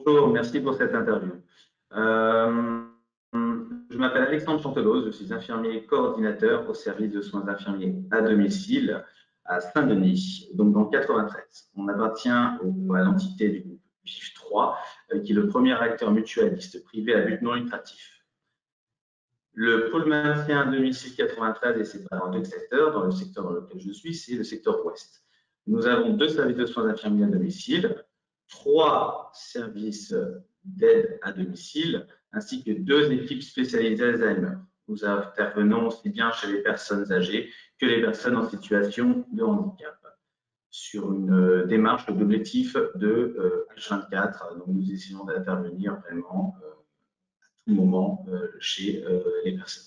Bonjour, merci pour cette interview. Je m'appelle Alexandre Chantelos, je suis infirmier coordinateur au service de soins infirmiers à domicile à Saint-Denis, donc dans le 93. On appartient à l'entité du groupe BIF3, qui est le premier acteur mutualiste privé à but non lucratif. Le pôle maintien à domicile 93 est séparé en deux secteurs. Dans le secteur dans lequel je suis, c'est le secteur ouest. Nous avons 2 services de soins infirmiers à domicile, 3 services d'aide à domicile, ainsi que 2 équipes spécialisées Alzheimer. Nous intervenons aussi bien chez les personnes âgées que les personnes en situation de handicap, sur une démarche d'objectif de H24. Donc, nous essayons d'intervenir vraiment à tout moment chez les personnes.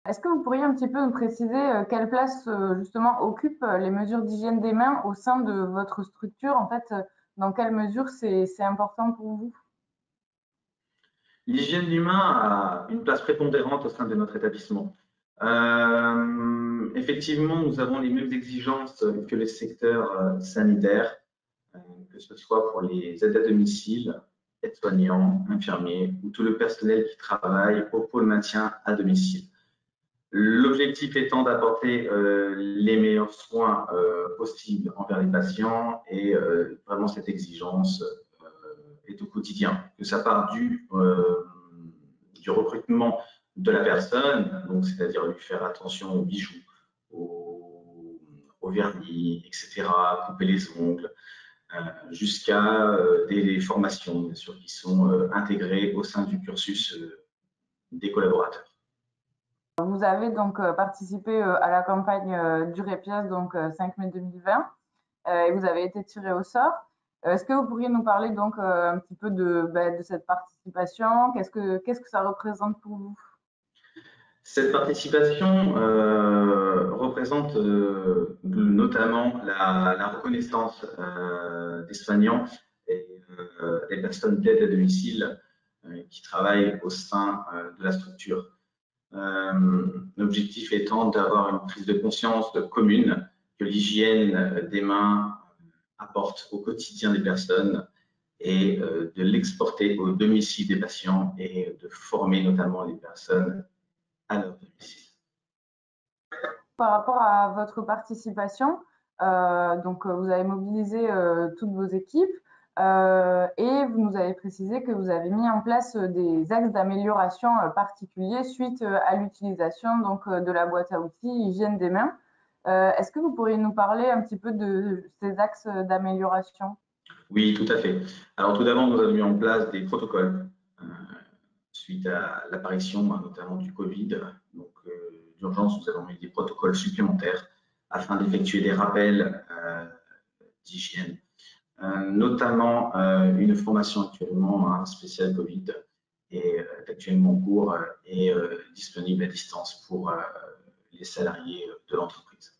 Est-ce que vous pourriez un petit peu nous préciser quelle place justement occupent les mesures d'hygiène des mains au sein de votre structure? En fait, dans quelle mesure c'est important pour vous? L'hygiène du main a une place prépondérante au sein de notre établissement. Effectivement, nous avons les mêmes exigences que le secteur sanitaire, que ce soit pour les aides à domicile, aides-soignants, infirmiers ou tout le personnel qui travaille au pôle maintien à domicile. L'objectif étant d'apporter les meilleurs soins possibles envers les patients et vraiment cette exigence est au quotidien, que ça part du recrutement de la personne, donc c'est-à-dire lui faire attention aux bijoux, au vernis, etc., couper les ongles, jusqu'à des formations, bien sûr, qui sont intégrées au sein du cursus des collaborateurs. Vous avez donc participé à la campagne du REPIES, donc 5 mai 2020, et vous avez été tiré au sort. Est-ce que vous pourriez nous parler donc un petit peu de cette participation? Qu'est-ce que ça représente pour vous? Cette participation représente notamment la reconnaissance des soignants et des personnes d'aide à domicile qui travaillent au sein de la structure. L'objectif étant d'avoir une prise de conscience commune que l'hygiène des mains apporte au quotidien des personnes et de l'exporter au domicile des patients et de former notamment les personnes à leur domicile. Par rapport à votre participation, donc vous avez mobilisé toutes vos équipes et vous nous avez précisé que vous avez mis en place des axes d'amélioration particuliers suite à l'utilisation donc de la boîte à outils hygiène des mains. Est-ce que vous pourriez nous parler un petit peu de ces axes d'amélioration? Oui, tout à fait. Alors tout d'abord, nous avons mis en place des protocoles suite à l'apparition notamment du Covid. Donc d'urgence, nous avons mis des protocoles supplémentaires afin d'effectuer des rappels d'hygiène, notamment une formation actuellement spéciale Covid est actuellement en cours et disponible à distance pour les salariés de l'entreprise.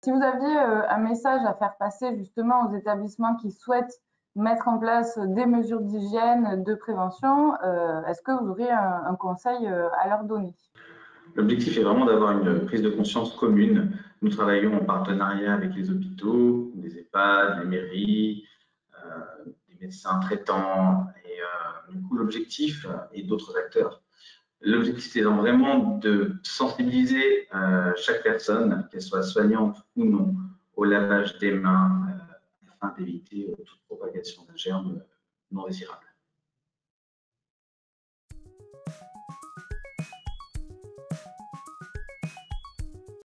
Si vous aviez un message à faire passer justement aux établissements qui souhaitent mettre en place des mesures d'hygiène, de prévention, est-ce que vous auriez un conseil à leur donner? L'objectif est vraiment d'avoir une prise de conscience commune. Nous travaillons en partenariat avec les hôpitaux, les EHPAD, les mairies, des médecins traitants et du coup l'objectif et d'autres acteurs. L'objectif est vraiment de sensibiliser chaque personne, qu'elle soit soignante ou non, au lavage des mains afin d'éviter toute propagation de germes non désirables.